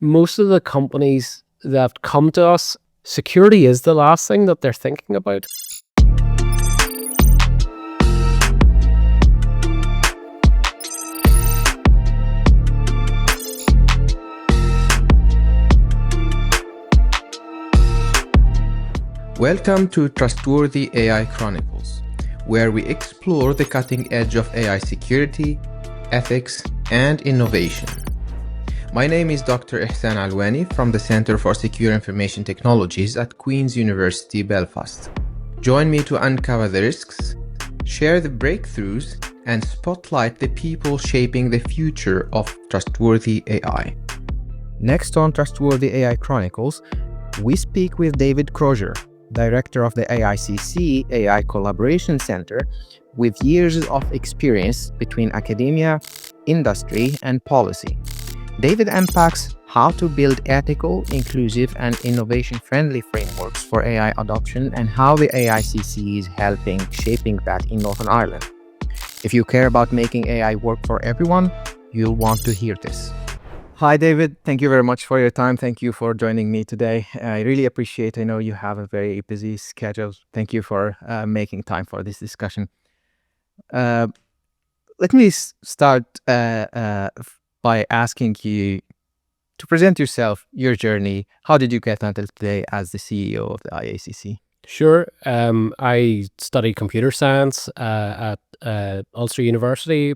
most of the companies that come to us, security is the last thing that they're thinking about. Welcome to Trustworthy AI Chronicles, where we explore the cutting edge of AI security, ethics, and innovation. My name is Dr. Ihsen Alouani from the Center for Secure Information Technologies at Queen's University Belfast. Join me to uncover the risks, share the breakthroughs, and spotlight the people shaping the future of trustworthy AI. Next on Trustworthy AI Chronicles, we speak with David Crozier, Director of the AICC AI Collaboration Center, with years of experience between academia, industry, and policy. David unpacks how to build ethical, inclusive, and innovation-friendly frameworks for AI adoption and how the AICC is shaping that in Northern Ireland. If you care about making AI work for everyone, you'll want to hear this. Hi, David. Thank you very much for your time. Thank you for joining me today. I really appreciate it. I know you have a very busy schedule. Thank you for making time for this discussion. Let me start by asking you to present yourself, your journey. How did you get until today as the CEO of the IACC? Sure. I studied computer science at Ulster University.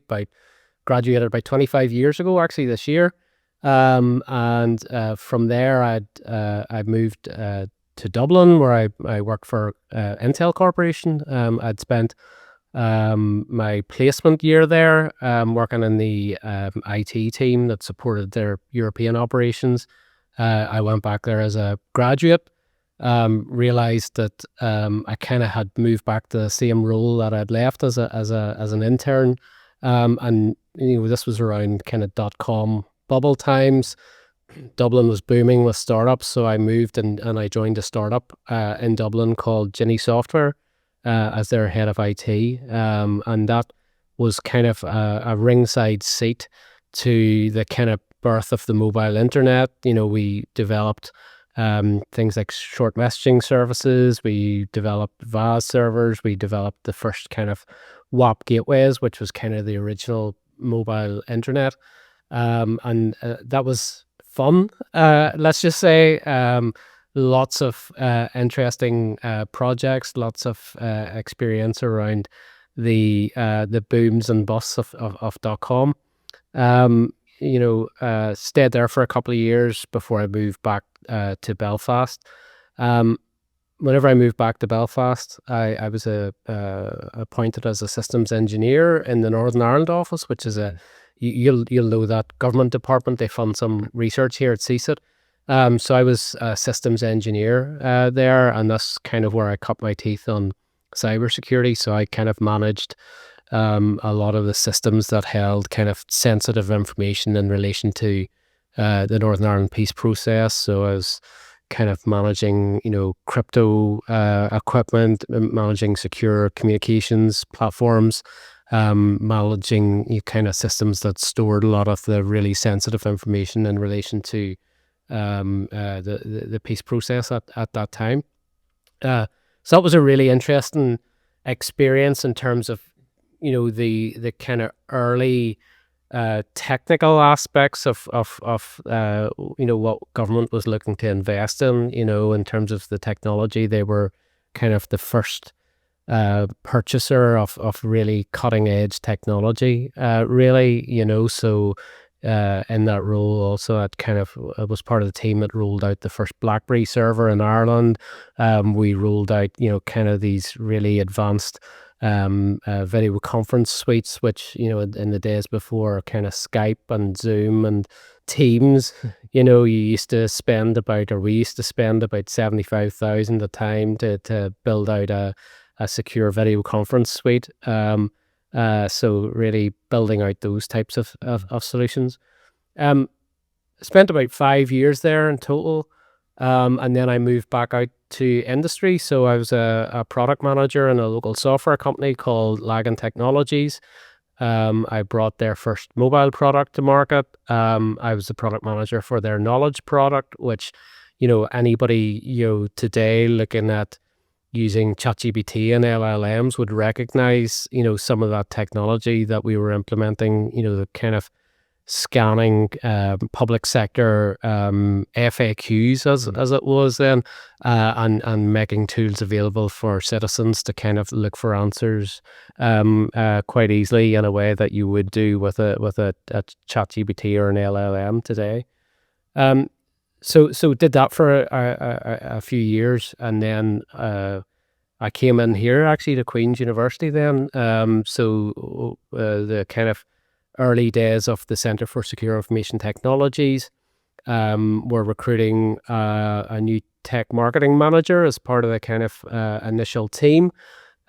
Graduated about 25 years ago, actually this year. And from there, I moved to Dublin, where I worked for Intel Corporation. I'd spent my placement year there working in the IT team that supported their European operations. I went back there as a graduate, realized that I kind of had moved back to the same role that I'd left as an intern. And this was around kind of .com bubble times. Dublin was booming with startups, so I moved and I joined a startup in Dublin called Ginny Software as their head of IT, and that was kind of a ringside seat to the kind of birth of the mobile internet. We developed things like short messaging services, we developed VAS servers, we developed the first kind of WAP gateways, which was kind of the original mobile internet. And that was fun, let's just say. Lots of interesting projects, lots of experience around the booms and busts of .com. Stayed there for a couple of years before I moved back to Belfast. Whenever I moved back to Belfast, I was appointed as a systems engineer in the Northern Ireland office, which is you'll know that government department. They fund some research here at CSIT. So I was a systems engineer there, and that's kind of where I cut my teeth on cybersecurity. So I kind of managed a lot of the systems that held kind of sensitive information in relation to the Northern Ireland peace process. So I was kind of managing, crypto equipment, managing secure communications platforms, managing kind of systems that stored a lot of the really sensitive information in relation to the peace process at that time. So that was a really interesting experience in terms of the kind of early technical aspects of what government was looking to invest in terms of the technology. They were kind of the first purchaser of really cutting edge technology, really. So in that role also, I was part of the team that rolled out the first BlackBerry server in Ireland. We rolled out kind of these really advanced video conference suites, which in the days before kind of Skype and Zoom and Teams, we used to spend about 75,000 a time to build out a secure video conference suite. So really building out those types of solutions. Spent about 5 years there in total. And then I moved back out to industry. So I was a product manager in a local software company called Lagan Technologies. I brought their first mobile product to market. I was the product manager for their knowledge product, which, anybody, today looking at using ChatGPT and LLMs would recognize, some of that technology that we were implementing, the kind of scanning public sector FAQs as it was then, and making tools available for citizens to kind of look for answers quite easily in a way that you would do with a ChatGPT or an LLM today. So did that for a few years, and then I came in here actually to Queen's University then. So the kind of early days of the Centre for Secure Information Technologies, we're recruiting a new tech marketing manager as part of the kind of initial team.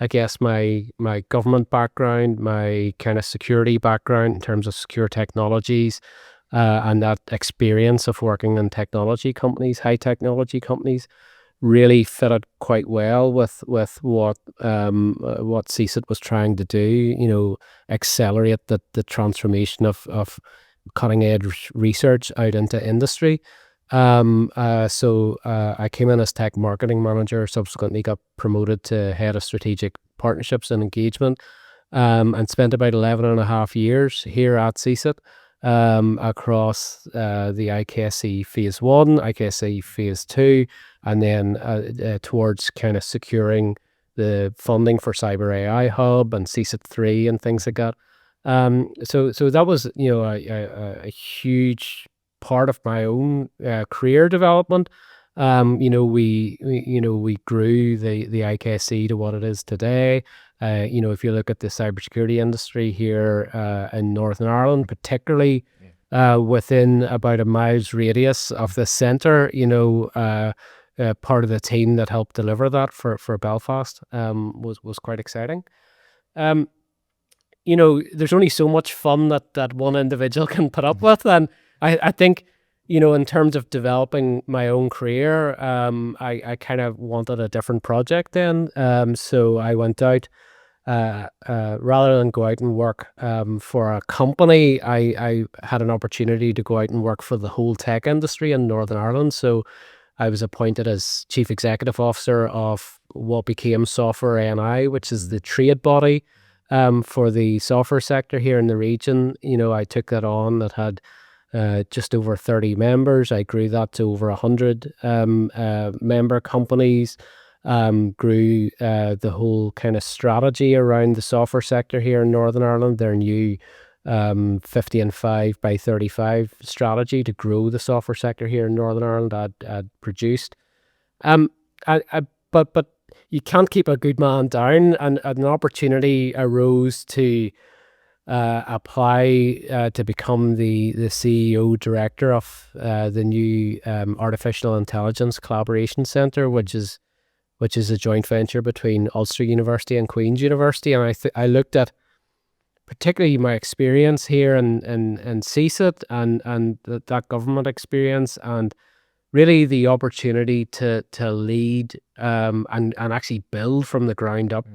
I guess my government background, my kind of security background in terms of secure technologies, and that experience of working in technology companies, high technology companies, really fitted quite well with what CSIT was trying to do, accelerate the transformation of cutting edge research out into industry. So I came in as tech marketing manager, subsequently got promoted to head of strategic partnerships and engagement, and spent about 11 and a half years here at CSIT, across the IKSC phase 1, IKSC phase 2, and then towards kind of securing the funding for Cyber AI Hub and CSIT 3 and things like that. So that was, a huge part of my own career development. We grew the IKSC to what it is today. If you look at the cybersecurity industry here in Northern Ireland, particularly within about a mile's radius of the centre, part of the team that helped deliver that for Belfast was quite exciting. There's only so much fun that one individual can put up with, and I think, in terms of developing my own career, I kind of wanted a different project then. So I went out, rather than go out and work for a company, I had an opportunity to go out and work for the whole tech industry in Northern Ireland. So I was appointed as Chief Executive Officer of what became Software ANI, which is the trade body for the software sector here in the region. I took that on. That had just over 30 members. I grew that to over 100 member companies. Grew the whole kind of strategy around the software sector here in Northern Ireland. Their new 50 and 5 by 35 strategy to grow the software sector here in Northern Ireland I'd produced. But you can't keep a good man down, and an opportunity arose to apply to become the CEO director of the new Artificial Intelligence Collaboration Centre, which is a joint venture between Ulster University and Queen's University. And I looked at particularly my experience here in CSIT and that government experience, and really the opportunity to lead and actually build from the ground up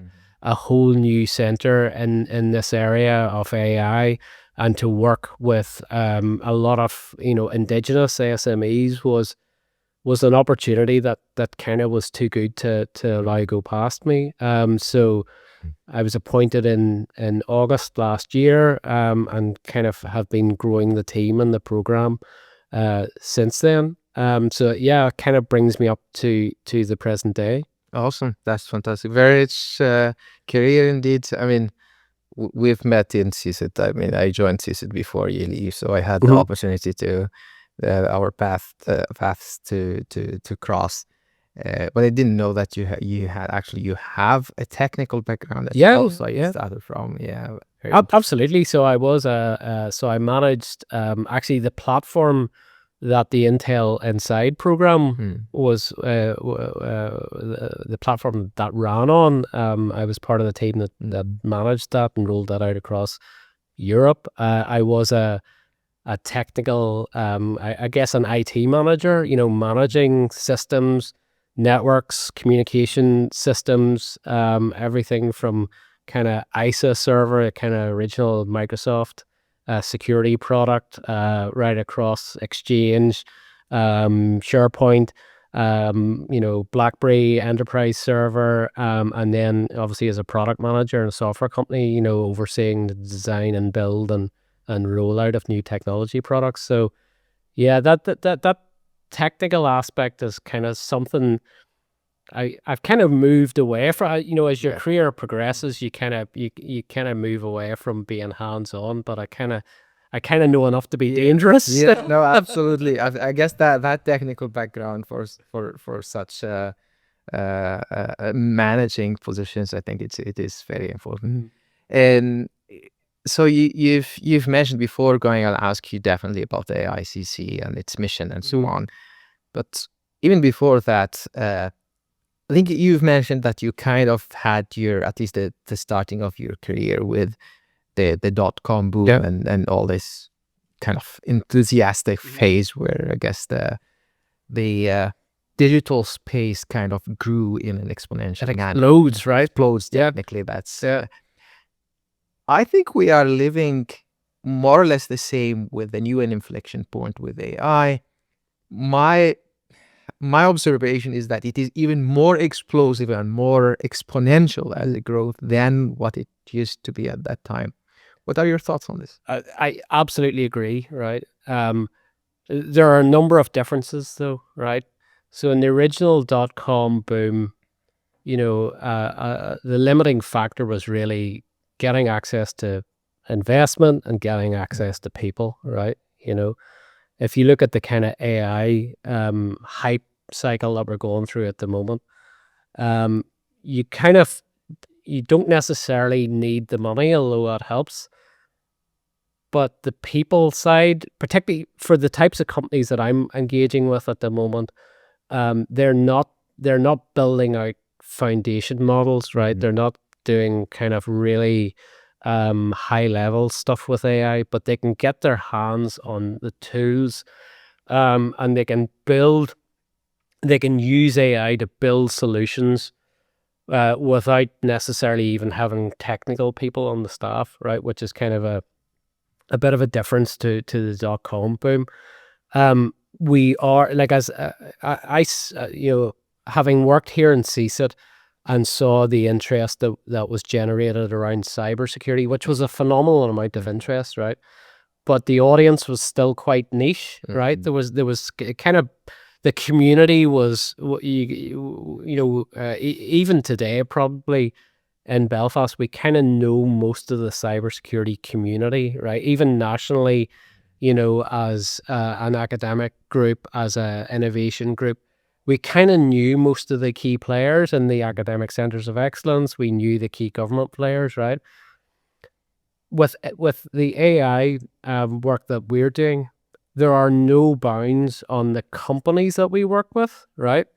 a whole new centre in this area of AI, and to work with a lot of Indigenous SMEs was an opportunity that kind of was too good to allow go past me. So I was appointed in August last year, and kind of have been growing the team and the program since then. So yeah, it kind of brings me up to the present day. Awesome. That's fantastic. Very rich career indeed. I mean, we've met in CSIT. I mean, I joined CSIT before you leave, so I had the opportunity to our paths to cross. But I didn't know that you have a technical background that you also started from. Yeah, absolutely. So I was so I managed actually the platform that the Intel Inside program was the platform that ran on. I was part of the team that managed that and rolled that out across Europe. I was a technical, I guess an IT manager, managing systems, networks, communication systems, everything from kind of ISA server, a kind of original Microsoft security product, right across Exchange, SharePoint, BlackBerry Enterprise Server, and then obviously as a product manager in a software company, overseeing the design and build and rollout of new technology products. So yeah, that technical aspect is kind of something I've kind of moved away from. As your career progresses, you kind of move away from being hands on. But I kind of know enough to be dangerous. Yeah, no, absolutely. I guess that technical background for such managing positions, I think it is very important. And so you've mentioned before, going, I'll ask you definitely about the AICC and its mission and so on. But even before that, I think you've mentioned that you kind of had at least the starting of your career with the .com boom and all this kind of enthusiastic phase where I guess the digital space kind of grew in an exponential manner. Loads, right? Explodes, technically. That's I think we are living more or less the same with the new inflection point with AI. My observation is that it is even more explosive and more exponential as a growth than what it used to be at that time. What are your thoughts on this? I absolutely agree, right? There are a number of differences though, right? So in the original .com boom, the limiting factor was really getting access to investment and getting access to people, right? If you look at the kind of AI hype cycle that we're going through at the moment, you don't necessarily need the money, although that helps. But the people side, particularly for the types of companies that I'm engaging with at the moment, they're not building out foundation models, right? They're not doing kind of really high level stuff with AI, but they can get their hands on the tools, and they can use AI to build solutions without necessarily even having technical people on the staff, right? Which is kind of a bit of a difference to the .com boom. We are, like, as having worked here in CSIT and saw the interest that was generated around cybersecurity, which was a phenomenal amount of interest, right? But the audience was still quite niche, right? There was kind of, the community was, even today, probably in Belfast, we kind of know most of the cybersecurity community, right? Even nationally, as an academic group, as an innovation group, we kind of knew most of the key players in the academic centers of excellence. We knew the key government players, right? With the AI work that we're doing, there are no bounds on the companies that we work with, right?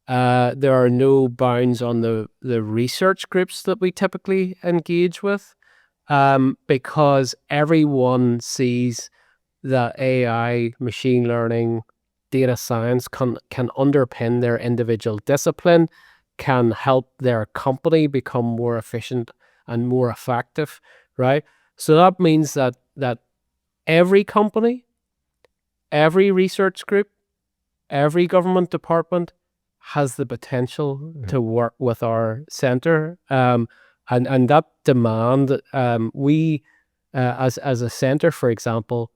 There are no bounds on the research groups that we typically engage with, because everyone sees that AI, machine learning, data science can underpin their individual discipline, can help their company become more efficient and more effective, right? So that means that every company, every research group, every government department has the potential to work with our center, and that demand, we as a center, for example,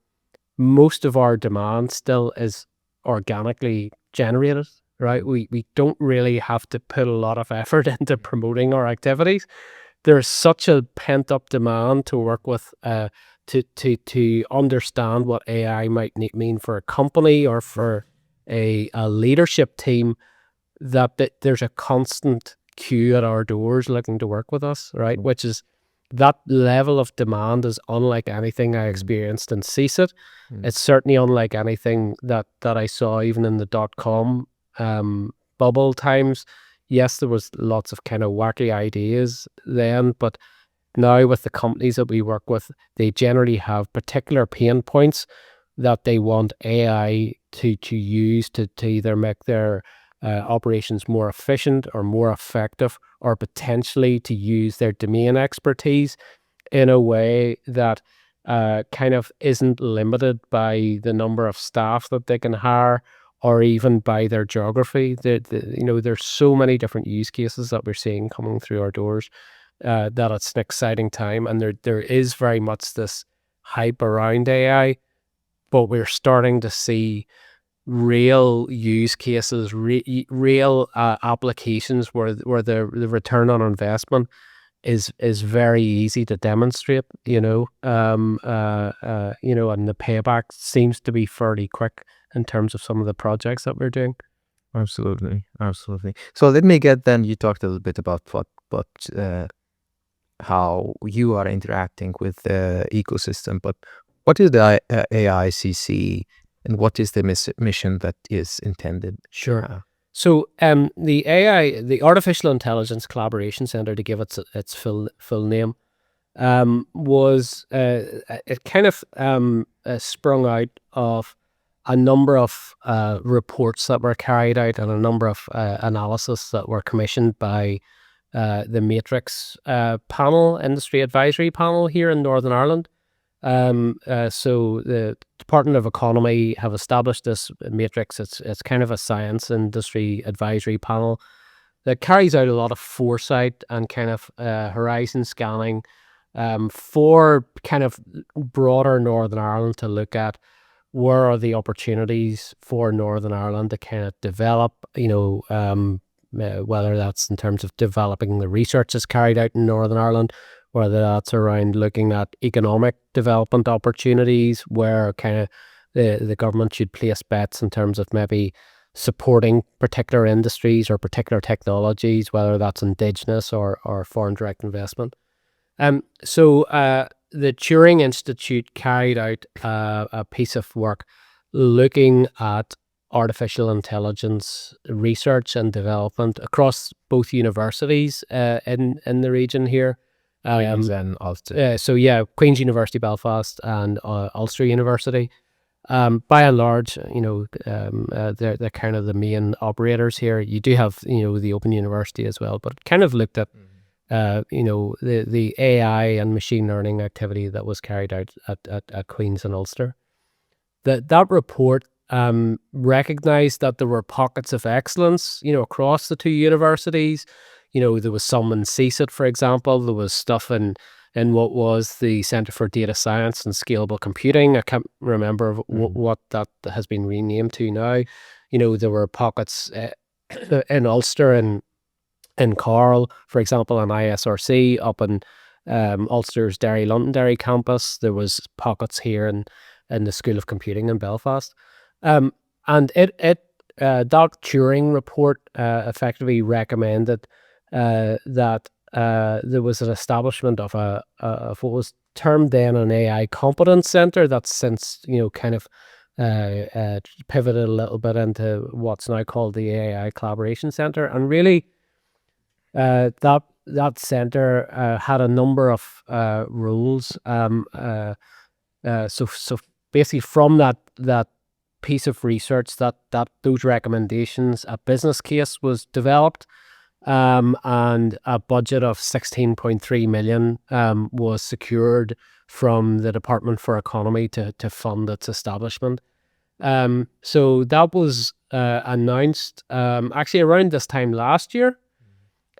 most of our demand still is organically generated, right? We don't really have to put a lot of effort into promoting our activities. There's such a pent up demand to work with, to understand what AI might mean for a company or for a leadership team, that there's a constant queue at our doors looking to work with us, right? Which is, that level of demand is unlike anything I experienced in CSIT. It's certainly unlike anything that I saw even in the .com bubble times. Yes, there was lots of kind of wacky ideas then, but now with the companies that we work with, they generally have particular pain points that they want AI to use to either make their operations more efficient or more effective, or potentially to use their domain expertise in a way that kind of isn't limited by the number of staff that they can hire, or even by their geography. There's so many different use cases that we're seeing coming through our doors, that it's an exciting time, and there is very much this hype around AI, but we're starting to see real use cases, real applications where the return on investment is very easy to demonstrate, and the payback seems to be fairly quick in terms of some of the projects that we're doing. Absolutely. So let me get then, you talked a little bit about how you are interacting with the ecosystem, but what is the AICC, and what is the mission that is intended? Sure. So the Artificial Intelligence Collaboration Center, to give its full name, was it kind of sprung out of a number of reports that were carried out, and a number of analysis that were commissioned by the Matrix panel, industry advisory panel here in Northern Ireland. So the Department of Economy have established this Matrix. It's kind of a science industry advisory panel that carries out a lot of foresight and kind of horizon scanning for kind of broader Northern Ireland, to look at where are the opportunities for Northern Ireland to kind of develop, whether that's in terms of developing the research that's carried out in Northern Ireland, whether that's around looking at economic development opportunities, where kind of the government should place bets in terms of maybe supporting particular industries or particular technologies, whether that's indigenous or foreign direct investment. So the Turing Institute carried out a piece of work looking at artificial intelligence research and development across both universities in the region here. Queen's and Ulster. Queen's University Belfast and Ulster University. By and large, they're kind of the main operators here. You do have, the Open University as well, but it kind of looked at the AI and machine learning activity that was carried out at Queen's and Ulster. That report recognized that there were pockets of excellence, across the two universities. There was some in CSIT, for example. There was stuff in what was the Centre for Data Science and Scalable Computing. I can't remember what that has been renamed to now. There were pockets in Ulster and in Carl, for example, on ISRC, up in Ulster's Derry Londonderry campus. There was pockets here in the School of Computing in Belfast. And that Turing report effectively recommended that there was an establishment of what was termed then an AI competence center, that's since kind of pivoted a little bit into what's now called the AI Collaboration Center. And really, that center had a number of rules. So basically, from that piece of research, that those recommendations, a business case was developed, and a budget of 16.3 million was secured from the Department for Economy to fund its establishment. So that was announced actually around this time last year.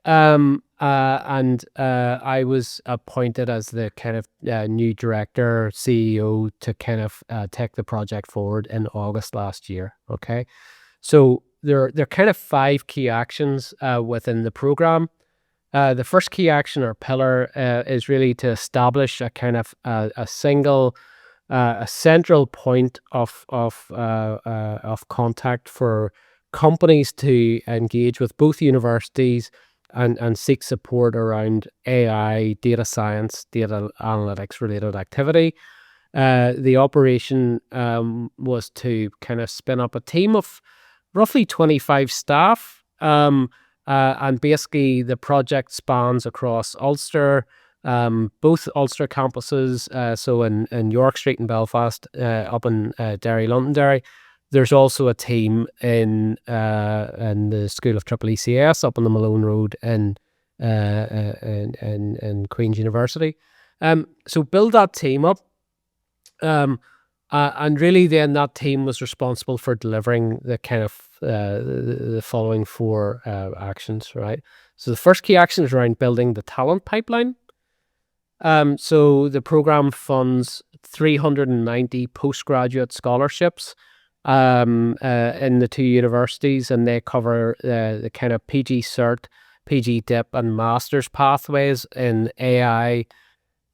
And I was appointed as the kind of new director, CEO, to kind of take the project forward in August last year. Okay, so there are kind of 5 key actions within the program. The first key action or pillar is really to establish a kind of a single, a central point of contact for companies to engage with both universities and seek support around AI, data science, data analytics related activity. The operation was to kind of spin up a team of roughly 25 staff, and basically the project spans across Ulster, both Ulster campuses, so in York Street in Belfast, up in Derry Londonderry, There's also a team in the School of EECS up on the Malone Road in Queen's University. So build that team up. And really then that team was responsible for delivering the kind of the following 4 actions, right? So the first key action is around building the talent pipeline. So the program funds 390 postgraduate scholarships in the 2 universities, and they cover the kind of PG Cert, PG Dip, and Master's pathways in AI,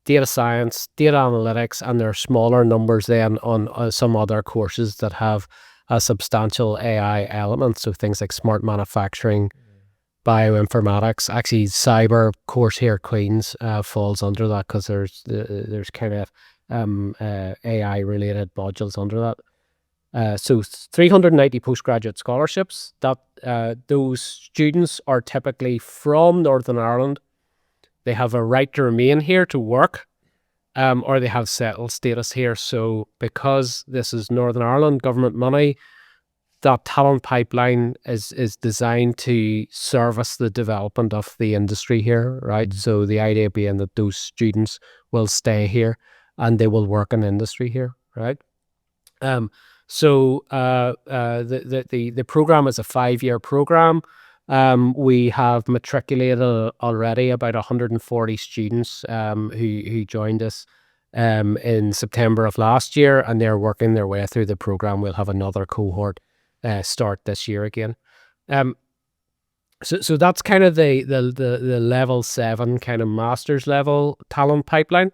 data science, data analytics, and there are smaller numbers then on some other courses that have a substantial AI element. So things like smart manufacturing, bioinformatics. Actually, cyber course here at Queen's falls under that, because there's kind of AI related modules under that. So 390 postgraduate scholarships. That those students are typically from Northern Ireland. They have a right to remain here to work, or they have settled status here. So because this is Northern Ireland government money, that talent pipeline is designed to service the development of the industry here, right? So the idea being that those students will stay here and they will work in industry here, right? So the program is a 5-year program. We have matriculated already about 140 students who joined us in September of last year, and they're working their way through the program. We'll have another cohort start this year again. So that's kind of the level 7 kind of master's level talent pipeline.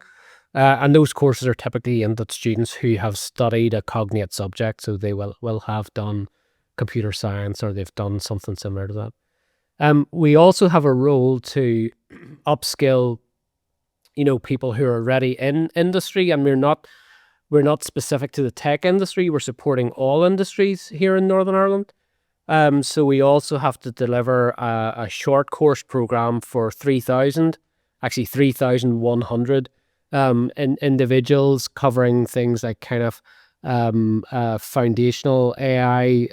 And those courses are typically aimed at students who have studied a cognate subject, so they will have done computer science, or they've done something similar to that. We also have a role to upskill, people who are already in industry, and we're not specific to the tech industry. We're supporting all industries here in Northern Ireland. So we also have to deliver a short course program for 3,100 individuals, covering things like kind of foundational AI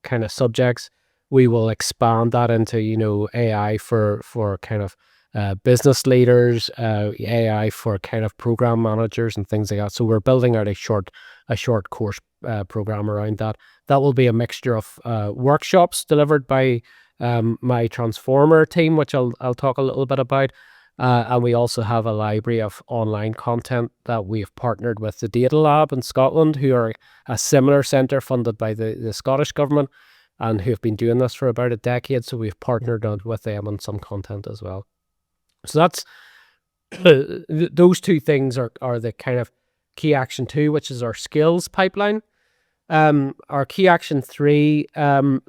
kind of subjects. We will expand that into AI for kind of business leaders, AI for kind of program managers and things like that. So we're building out a short course program around that. That will be a mixture of workshops delivered by my Transformer team, which I'll talk a little bit about. And we also have a library of online content that we've partnered with the Data Lab in Scotland, who are a similar centre funded by the Scottish government, and who have been doing this for about a decade. So we've partnered with them on some content as well. So that's those 2 things are the kind of key action 2, which is our skills pipeline. Our key action 3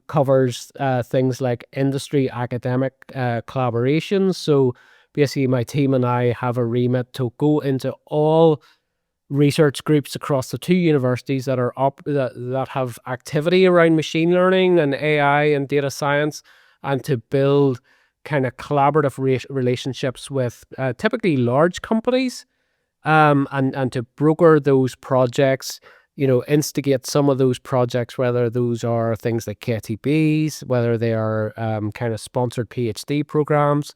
covers things like industry academic collaborations. So basically, my team and I have a remit to go into all research groups across the 2 universities that are that have activity around machine learning and AI and data science, and to build kind of collaborative relationships with typically large companies, and to broker those projects, instigate some of those projects, whether those are things like KTBs, whether they are kind of sponsored PhD programs,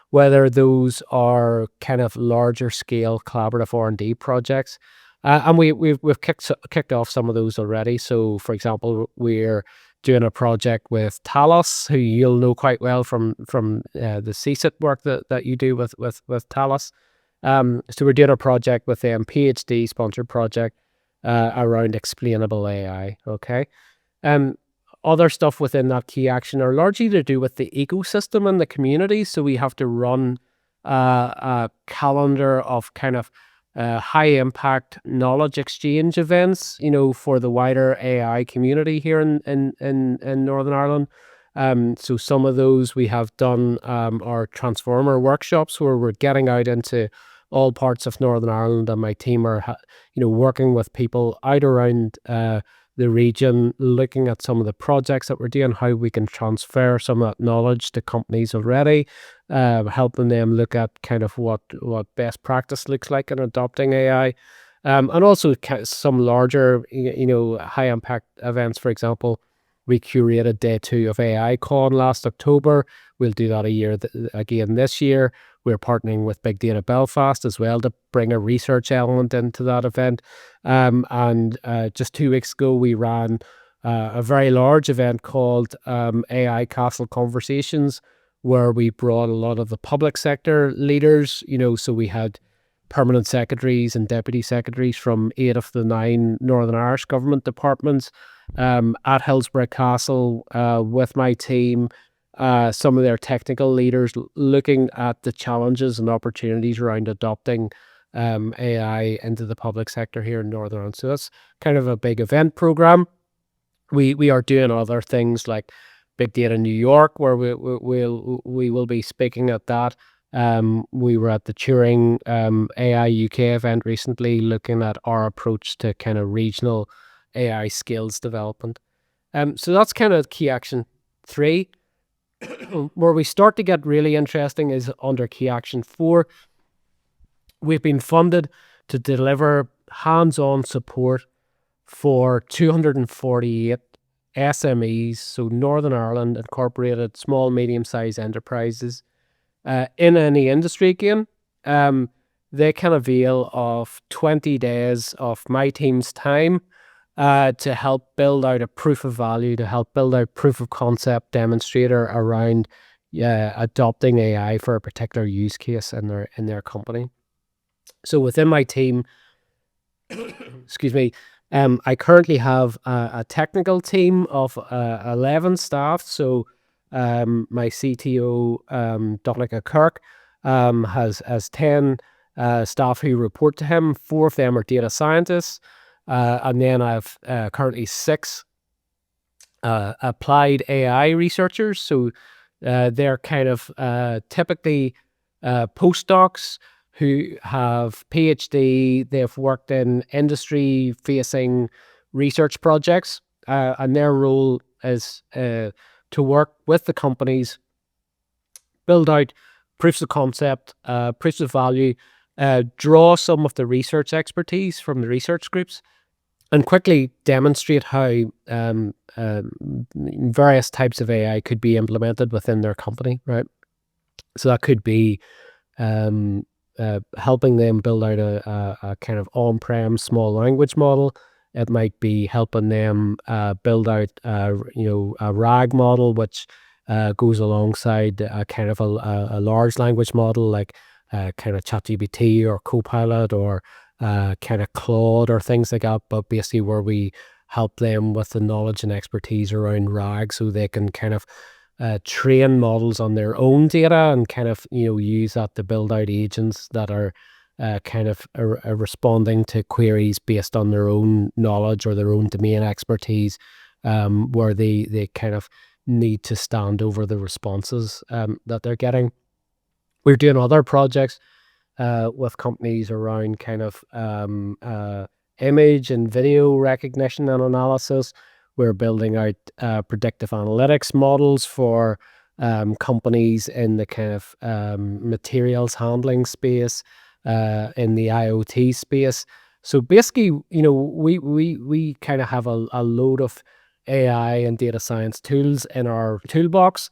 whether those are kind of larger scale collaborative R&D projects. And we've kicked off some of those already. So, for example, we're doing a project with Talos, who you'll know quite well from the CSIT work that you do with Talos. So we're doing a project with them, PhD sponsored project around explainable AI. Okay. Other stuff within that key action are largely to do with the ecosystem and the community. So we have to run a calendar of kind of high impact knowledge exchange events, for the wider AI community here in Northern Ireland. So some of those we have done are Transformer workshops, where we're getting out into all parts of Northern Ireland, and my team are working with people out around the region, looking at some of the projects that we're doing, how we can transfer some of that knowledge to companies already, helping them look at kind of what best practice looks like in adopting AI. And also some larger, high impact events. For example, we curated day 2 of AI Con last October. We'll do that again this year. We're partnering with Big Data Belfast as well to bring a research element into that event. And just 2 weeks ago, we ran a very large event called AI Castle Conversations, where we brought a lot of the public sector leaders, so we had permanent secretaries and deputy secretaries from 8 of the 9 Northern Irish government departments at Hillsborough Castle with my team, some of their technical leaders looking at the challenges and opportunities around adopting AI into the public sector here in Northern Ireland. So that's kind of a big event program. We are doing other things like Big Data New York, where we will be speaking at that. We were at the Turing AI UK event recently, looking at our approach to kind of regional AI skills development. So that's kind of key action 3. Where we start to get really interesting is under key action 4. We've been funded to deliver hands-on support for 248 SMEs, so Northern Ireland incorporated small, medium-sized enterprises in any industry again. They can avail of 20 days of my team's time to help build out a proof of value, to help build out proof of concept demonstrator around adopting AI for a particular use case in their company. So within my team, excuse me, I currently have a technical team of 11 staff. So my CTO, Donica Kirk, has 10 staff who report to him. 4 of them are data scientists. And then I have currently 6 applied AI researchers. So they're kind of typically postdocs who have PhD. They've worked in industry-facing research projects, and their role is to work with the companies, build out proofs of concept, proofs of value, draw some of the research expertise from the research groups, and quickly demonstrate how various types of AI could be implemented within their company, right? So that could be helping them build out a kind of on-prem small language model. It might be helping them build out a RAG model, which goes alongside a kind of a large language model like kind of ChatGPT or Copilot or kind of Claude or things like that. But basically where we help them with the knowledge and expertise around RAG so they can kind of train models on their own data and kind of use that to build out agents that are kind of responding to queries based on their own knowledge or their own domain expertise, where they kind of need to stand over the responses that they're getting. We're doing other projects with companies around kind of image and video recognition and analysis. We're building out predictive analytics models for companies in the kind of materials handling space, in the IoT space. So basically, we kind of have a load of AI and data science tools in our toolbox.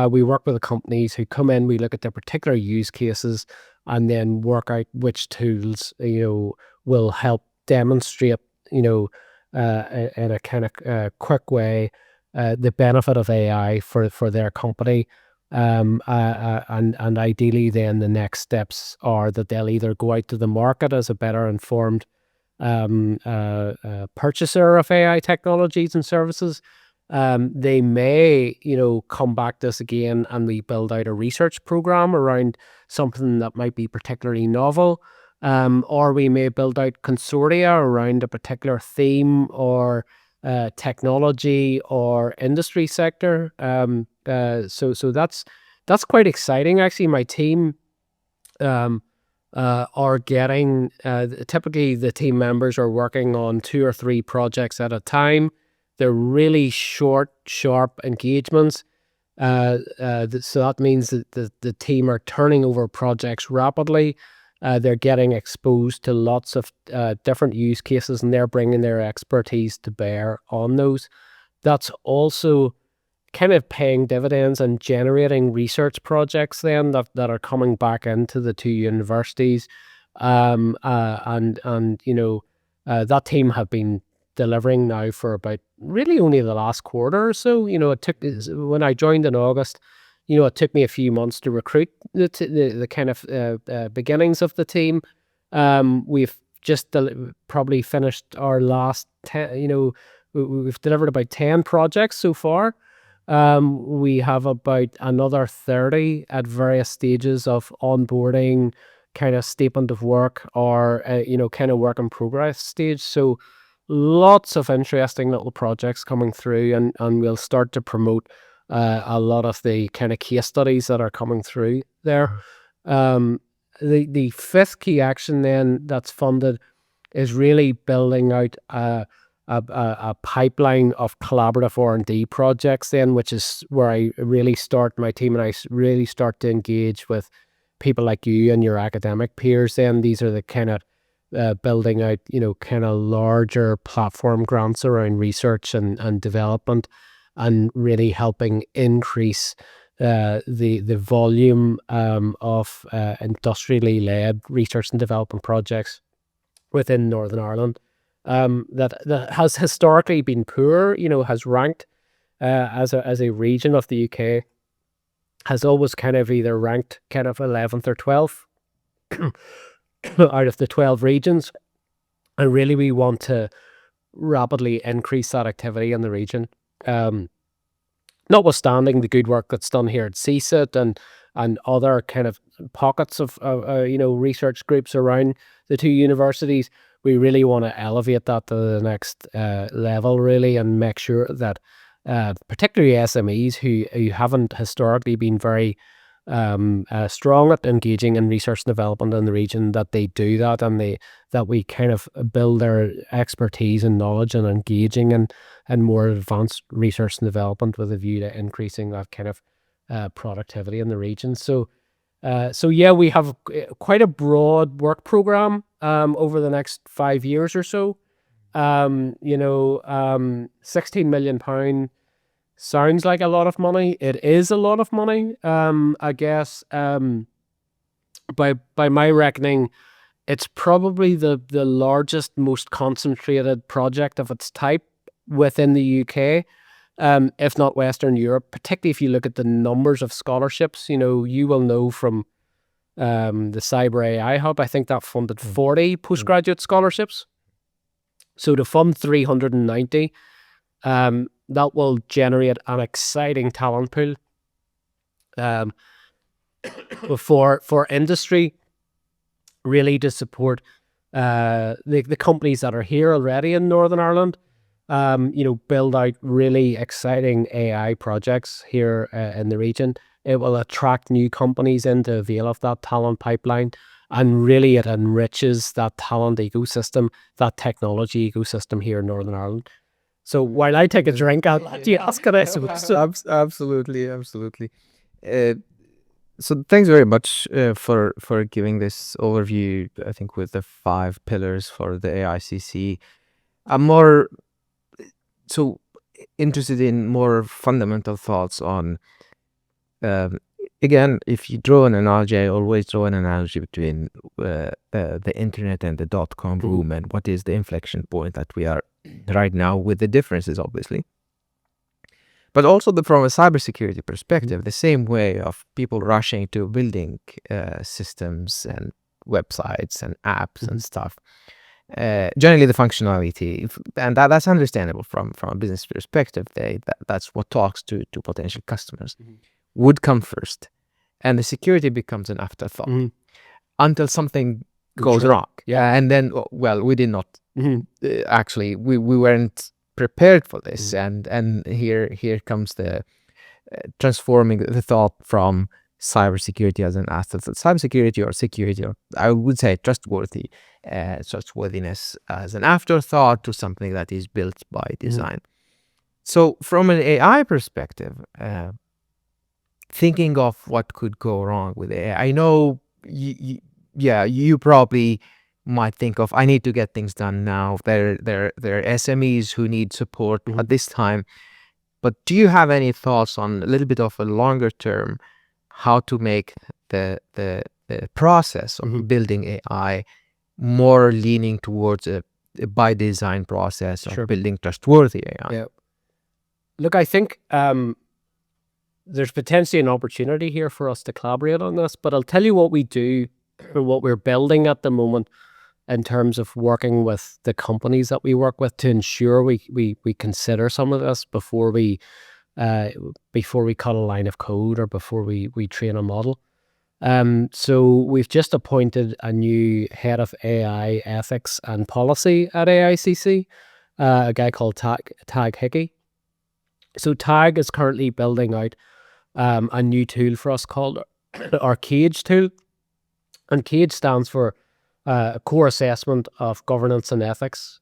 We work with the companies who come in, we look at their particular use cases, and then work out which tools will help demonstrate in a kind of quick way the benefit of AI for their company. And ideally then the next steps are that they'll either go out to the market as a better informed purchaser of AI technologies and services. They may, come back to us again and we build out a research program around something that might be particularly novel. Or we may build out consortia around a particular theme or technology or industry sector. So that's quite exciting. Actually, my team are getting, typically the team members are working on 2 or 3 projects at a time. They're really short, sharp engagements. So that means that the team are turning over projects rapidly. They're getting exposed to lots of different use cases, and they're bringing their expertise to bear on those. That's also kind of paying dividends and generating research projects then that are coming back into the two universities. And you know, that team have been delivering now for about really only the last quarter or so. You know, it took, when I joined in August, you know, it took me a few months to recruit the kind of beginnings of the team. We've just probably finished our last 10, you know, we've delivered about 10 projects so far. We have about another 30 at various stages of onboarding, kind of statement of work, or, you know, kind of work in progress stage. So lots of interesting little projects coming through, and we'll start to promote a lot of the kind of case studies that are coming through there. The fifth key action then that's funded is really building out a pipeline of collaborative R&D projects then, which is where I really start, my team and I really start to engage with people like you and your academic peers then. These are the kind of building out, you know, kind of larger platform grants around research and development, and really helping increase the volume of industrially led research and development projects within Northern Ireland. That has historically been poor, you know, has ranked as a region of the UK, has always kind of either ranked kind of 11th or 12th out of the 12 regions. And really we want to rapidly increase that activity in the region. Notwithstanding the good work that's done here at CSIT and other kind of pockets of you know, research groups around the two universities, we really want to elevate that to the next level, really, and make sure that particularly SMEs who haven't historically been very strong at engaging in research and development in the region, that they do that, and that we kind of build their expertise and knowledge and engaging in more advanced research and development with a view to increasing that kind of productivity in the region. So yeah, we have quite a broad work program over the next 5 years or so. You know, £16 million sounds like a lot of money. It is a lot of money. I guess by my reckoning, it's probably the largest, most concentrated project of its type within the UK, if not Western Europe, particularly if you look at the numbers of scholarships. You know, you will know from the Cyber AI Hub, I think that funded 40 postgraduate scholarships. So to fund 390, that will generate an exciting talent pool for industry, really, to support the companies that are here already in Northern Ireland. You know, build out really exciting AI projects here in the region. It will attract new companies in to avail of that talent pipeline, and really it enriches that talent ecosystem, that technology ecosystem here in Northern Ireland. So while I take a drink, I'll let you ask it. Absolutely. So thanks very much for giving this overview, I think, with the 5 pillars for the AICC. I'm more so interested in more fundamental thoughts on, again, if you draw an analogy, I always draw an analogy between the internet and the .com boom, and what is the inflection point that we are right now, with the differences, obviously. But also from a cybersecurity perspective, the same way of people rushing to building systems and websites and apps and stuff. Generally, the functionality, and that's understandable from a business perspective. That's what talks to potential customers, would come first, and the security becomes an afterthought until something goes wrong. Yeah, and then, well, we did not actually, we weren't prepared for this, and here comes the transforming the thought from cybersecurity as an afterthought, cybersecurity or security, or I would say trustworthiness as an afterthought, to something that is built by design. So from an AI perspective, thinking of what could go wrong with AI, I know yeah, you probably might think of, I need to get things done now. There are SMEs who need support at this time. But do you have any thoughts on a little bit of a longer term, how to make the process of building AI more leaning towards a by design process of building trustworthy AI? Yeah. Look, I think there's potentially an opportunity here for us to collaborate on this, but I'll tell you what we do or what we're building at the moment in terms of working with the companies that we work with to ensure we consider some of this before we cut a line of code or before we train a model. So we've just appointed a new head of AI ethics and policy at AICC, a guy called Tag Hickey. So Tag is currently building out a new tool for us called our CAGE tool. And CAGE stands for Core Assessment of Governance and Ethics.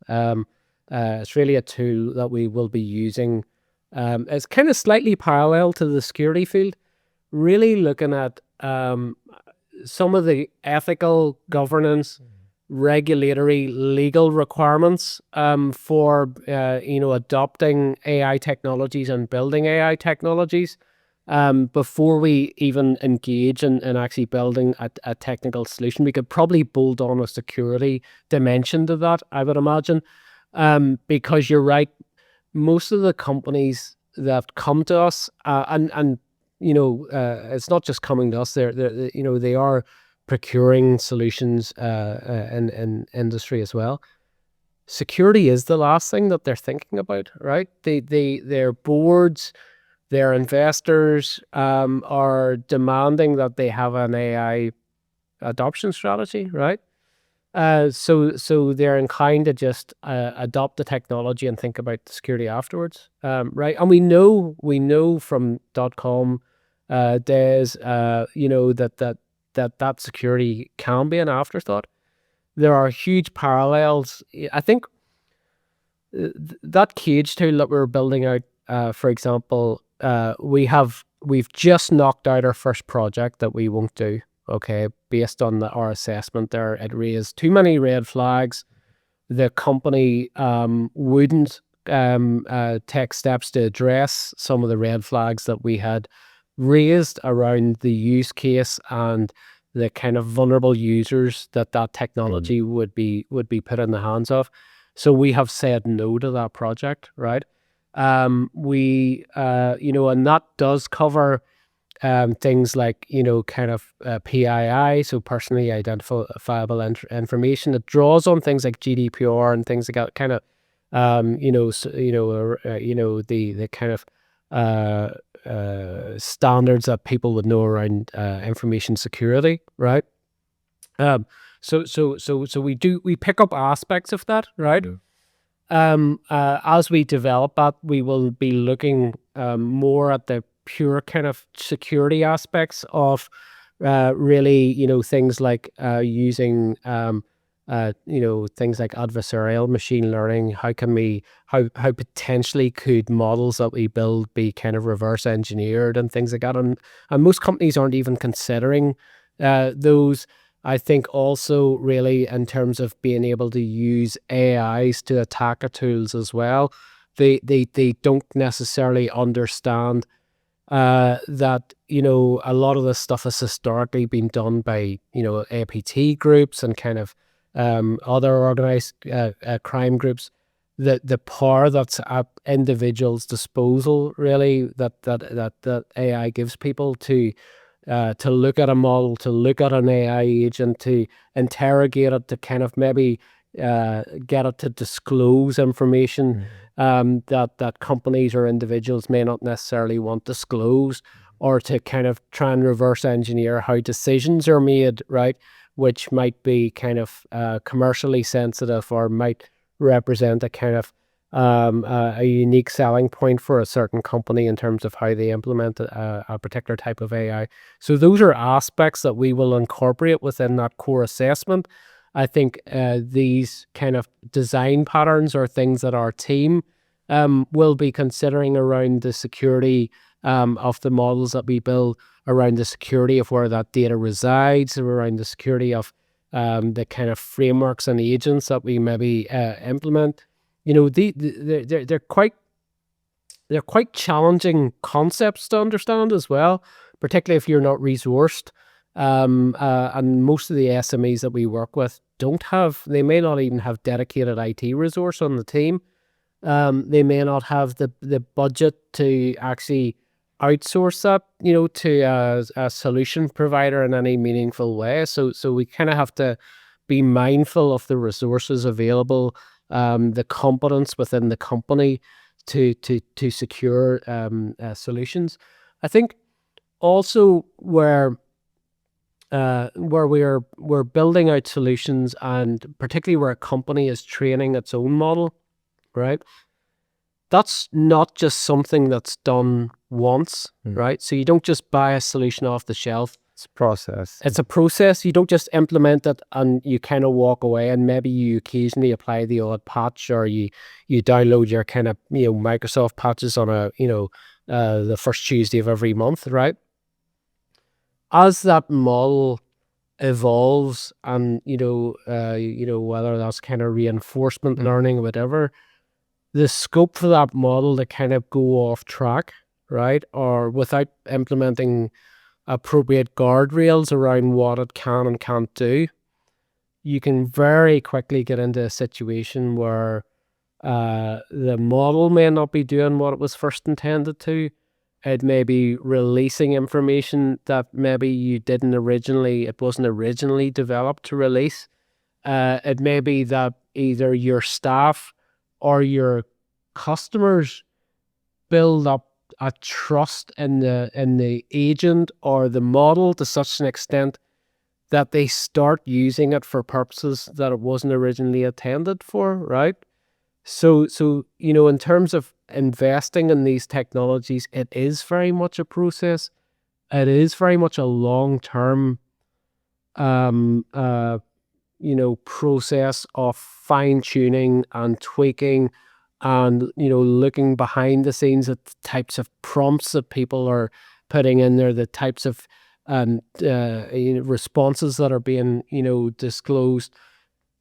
It's really a tool that we will be using. It's kind of slightly parallel to the security field, really looking at some of the ethical governance, regulatory, legal requirements for adopting AI technologies and building AI technologies before we even engage in actually building a technical solution. We could probably bolt on a security dimension to that, I would imagine, because you're right, most of the companies that come to us and it's not just coming to us. They are procuring solutions in industry as well. Security is the last thing that they're thinking about, right? Their boards, their investors are demanding that they have an AI adoption strategy, right? So they're inclined to just adopt the technology and think about the security afterwards, right? And we know from .com days, that security can be an afterthought. There are huge parallels. I think that CAGE tool that we're building out, for example, we've just knocked out our first project that we won't do. Okay, based on our assessment there, it raised too many red flags. The company wouldn't take steps to address some of the red flags that we had raised around the use case and the kind of vulnerable users that technology would be put in the hands of. So we have said no to that project, right? And that does cover things like, kind of PII, so personally identifiable information. It draws on things like GDPR and things like that, kind of, the kind of standards that people would know around information security, right? So we pick up aspects of that, right? As we develop that, we will be looking more at the pure kind of security aspects of really, things like using things like adversarial machine learning. How potentially could models that we build be kind of reverse engineered and things like that, and most companies aren't even considering those. I think also really in terms of being able to use AIs to attacker tools as well, they don't necessarily understand that, a lot of this stuff has historically been done by, APT groups and kind of other organized crime groups. The power that's at individuals' disposal, really, that AI gives people to look at a model, to look at an AI agent, to interrogate it, to kind of maybe get it to disclose information that companies or individuals may not necessarily want disclosed, or to kind of try and reverse engineer how decisions are made, right, which might be kind of commercially sensitive or might represent a kind of a unique selling point for a certain company in terms of how they implement a particular type of AI. So those are aspects that we will incorporate within that core assessment. I think these kind of design patterns are things that our team will be considering around the security of the models that we build, around the security of where that data resides, around the security of the kind of frameworks and agents that we maybe implement, you know, they're quite challenging concepts to understand as well, particularly if you're not resourced. And most of the SMEs that we work with they may not even have dedicated IT resource on the team. They may not have the budget to actually outsource that, you know, to a solution provider in any meaningful way. So we kind of have to be mindful of the resources available, the competence within the company to secure solutions. I think also where we're building out solutions, and particularly where a company is training its own model, right? That's not just something that's done once, right? So you don't just buy a solution off the shelf. It's a process. It's a process. You don't just implement it and you kind of walk away, and maybe you occasionally apply the odd patch, or you download your kind of, you know, Microsoft patches on a, you know, the first Tuesday of every month, right? As that model evolves, and you know, whether that's kind of reinforcement learning or whatever, the scope for that model to kind of go off track, right, or without implementing appropriate guardrails around what it can and can't do, you can very quickly get into a situation where the model may not be doing what it was first intended to. It may be releasing information that maybe it wasn't originally developed to release. It may be that either your staff or your customers build up a trust in the agent or the model to such an extent that they start using it for purposes that it wasn't originally intended for, right? So you know, in terms of investing in these technologies, it is very much a process. It is very much a long-term you know, process of fine-tuning and tweaking, and, you know, looking behind the scenes at the types of prompts that people are putting in there, the types of you know, responses that are being, you know, disclosed.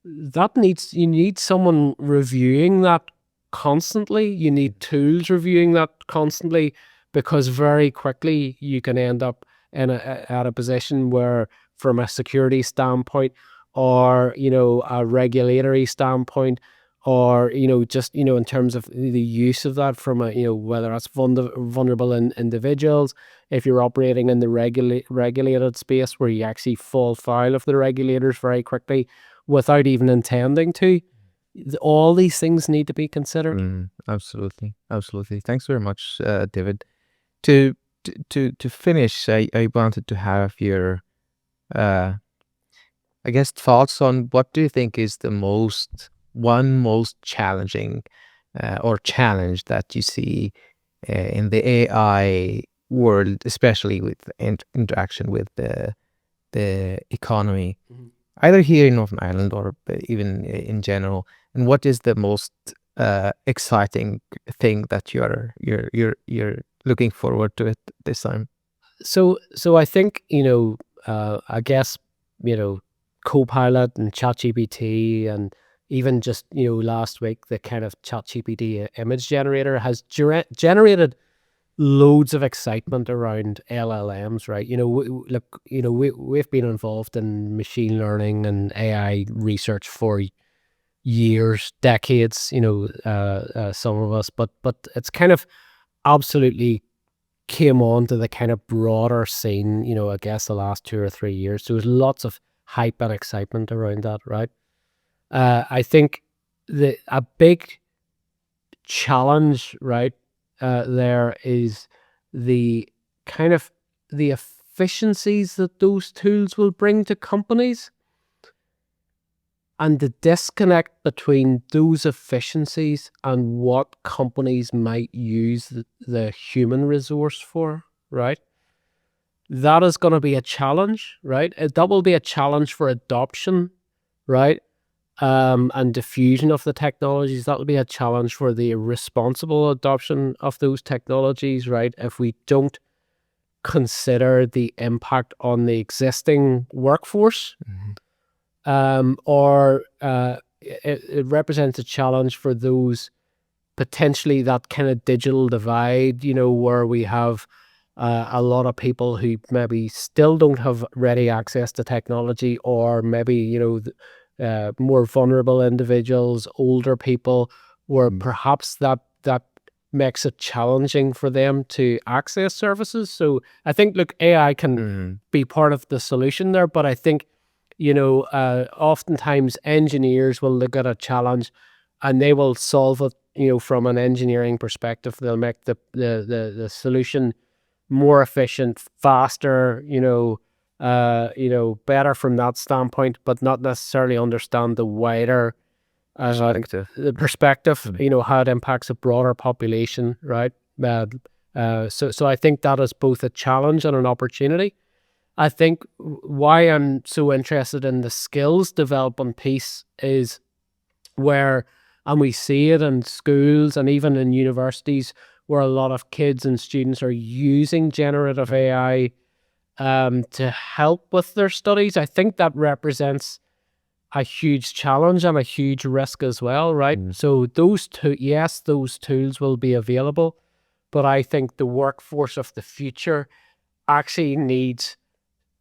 You need someone reviewing that constantly. You need tools reviewing that constantly, because very quickly you can end up at a position where, from a security standpoint, or, you know, a regulatory standpoint, or, you know, just, you know, in terms of the use of that from a, you know, whether that's vulnerable individuals, if you're operating in the regulated space where you actually fall foul of the regulators very quickly without even intending to. All these things need to be considered. Absolutely. Thanks very much, David. To finish, I wanted to have your I guess thoughts on what do you think is the most challenging or challenge that you see in the AI world, especially with interaction with the economy, either here in Northern Ireland or even in general. And what is the most exciting thing that you're looking forward to it this time? So I think, you know, I guess, you know, Copilot and ChatGPT, and even just, you know, last week, the kind of ChatGPT image generator has generated loads of excitement around LLMs, right? You know, look, you know, we've been involved in machine learning and AI research for years, decades, you know, some of us, but it's kind of absolutely came on to the kind of broader scene, you know, I guess the last 2 or 3 years. There was lots of hype and excitement around that, right? I think a big challenge, right, there is the kind of the efficiencies that those tools will bring to companies, and the disconnect between those efficiencies and what companies might use the human resource for, right? That is going to be a challenge, right? That will be a challenge for adoption, right? And diffusion of the technologies. That will be a challenge for the responsible adoption of those technologies, right? If we don't consider the impact on the existing workforce, or it represents a challenge for those potentially that kind of digital divide, where we have a lot of people who maybe still don't have ready access to technology, or maybe, more vulnerable individuals, older people, where perhaps that makes it challenging for them to access services. So I think, look, AI can be part of the solution there, but I think, oftentimes engineers will look at a challenge and they will solve it, from an engineering perspective. They'll make the solution more efficient, faster, better from that standpoint, but not necessarily understand the wider the perspective, how it impacts a broader population, right? So I think that is both a challenge and an opportunity. I think why I'm so interested in the skills development piece is where, and we see it in schools and even in universities, where a lot of kids and students are using generative AI to help with their studies. I think that represents a huge challenge and a huge risk as well, right? So those tools will be available, but I think the workforce of the future actually needs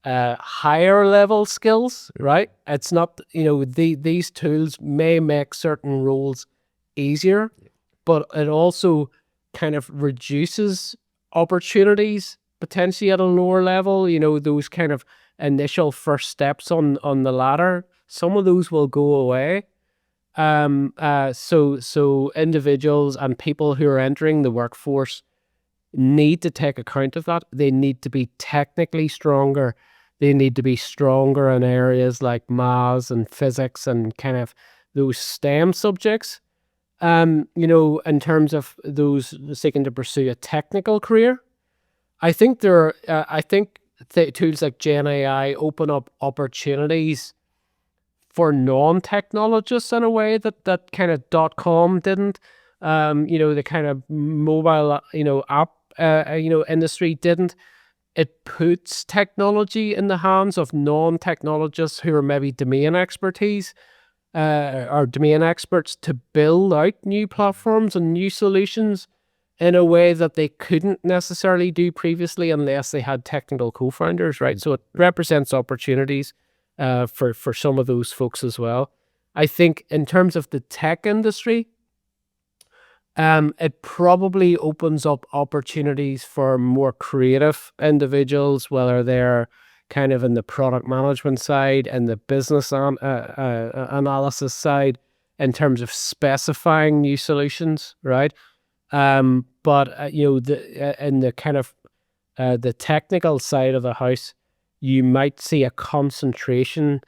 higher level skills, right? It's not, these tools may make certain roles easier, but it also kind of reduces opportunities potentially at a lower level. Those kind of initial first steps on the ladder, some of those will go away. So individuals and people who are entering the workforce need to take account of that. They need to be technically stronger. They need to be stronger in areas like maths and physics and kind of those STEM subjects. In terms of those seeking to pursue a technical career, I think tools like Gen AI open up opportunities for non-technologists in a way that kind of .com didn't. The kind of mobile, app, industry didn't. It puts technology in the hands of non-technologists who are maybe domain experts to build out new platforms and new solutions in a way that they couldn't necessarily do previously unless they had technical co-founders, right? So it represents opportunities for some of those folks as well. I think in terms of the tech industry, it probably opens up opportunities for more creative individuals, whether they're kind of in the product management side and the business analysis side, in terms of specifying new solutions, right? But in the kind of the technical side of the house, you might see a concentration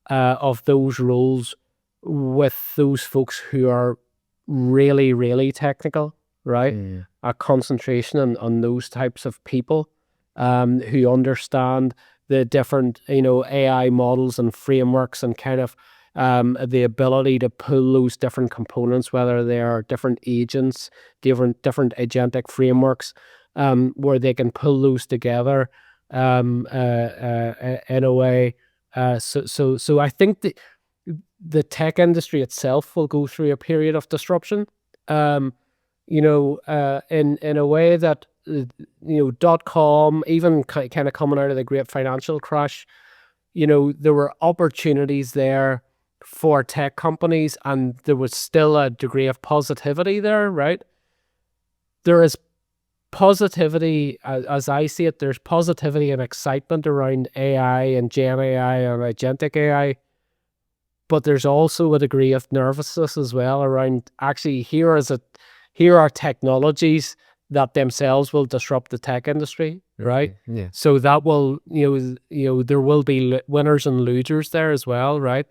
of those roles with those folks who are really, really technical, right? A concentration on those types of people who understand the different, AI models and frameworks, and kind of the ability to pull those different components, whether they are different agents, different agentic frameworks, where they can pull those together in a way. So I think the tech industry itself will go through a period of disruption, in a way that, .com, even kind of coming out of the great financial crash, there were opportunities there for tech companies, and there was still a degree of positivity there, right? There is positivity, as I see it, there's positivity and excitement around AI and Gen AI and agentic AI, but there's also a degree of nervousness as well around, actually, here are technologies that themselves will disrupt the tech industry, right? Yeah. So that will, there will be winners and losers there as well, right?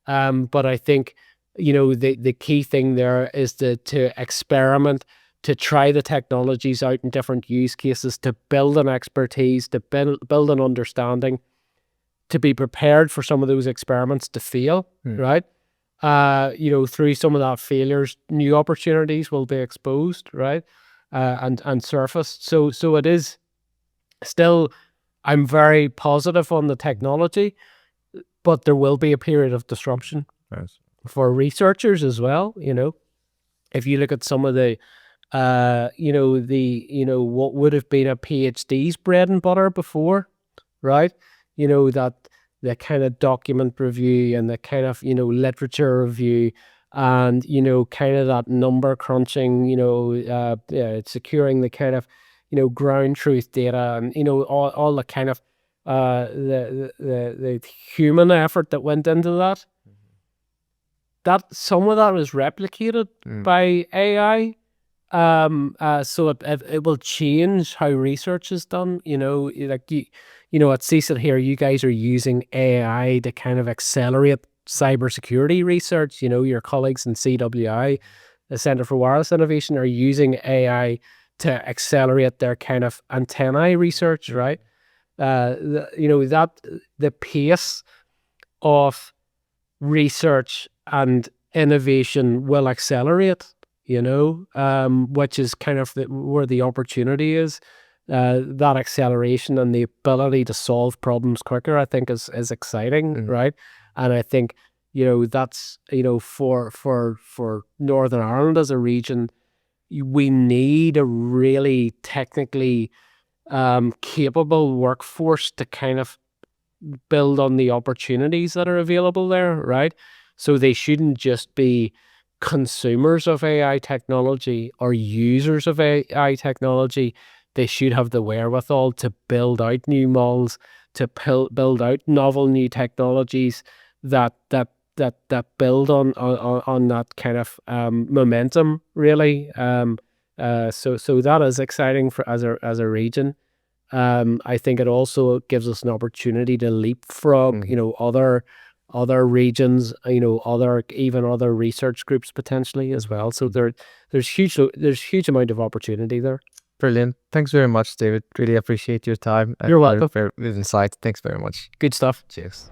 But I think, the key thing there is to experiment, to try the technologies out in different use cases, to build an expertise, to build an understanding, to be prepared for some of those experiments to fail, right? Through some of that failures, new opportunities will be exposed, right? And surfaced. So it is still, I'm very positive on the technology. but there will be a period of disruption for researchers as well. If you look at some of the what would have been a PhD's bread and butter before, right? That the kind of document review and the kind of, literature review and, kind of that number crunching, securing the kind of, ground truth data and, all the kind of, the human effort that went into that. That some of that is replicated by AI. So it will change how research is done. At CSIT here, you guys are using AI to kind of accelerate cybersecurity research. Your colleagues in CWI, the Centre for Wireless Innovation, are using AI to accelerate their kind of antennae research, right? The pace of research and innovation will accelerate, which is kind of where the opportunity is. That acceleration and the ability to solve problems quicker, I think, is exciting, right? And I think, that's, for Northern Ireland as a region, we need a really technically capable workforce to kind of build on the opportunities that are available there, right? So they shouldn't just be consumers of AI technology or users of AI technology. They should have the wherewithal to build out new models, to build out novel new technologies that build on that kind of momentum, really. So that is exciting for as a region. I think it also gives us an opportunity to leapfrog, other regions, even other research groups potentially as well. So there's huge amount of opportunity there. Brilliant. Thanks very much, David. Really appreciate your time. You're welcome. Very good insight. Thanks very much. Good stuff. Cheers.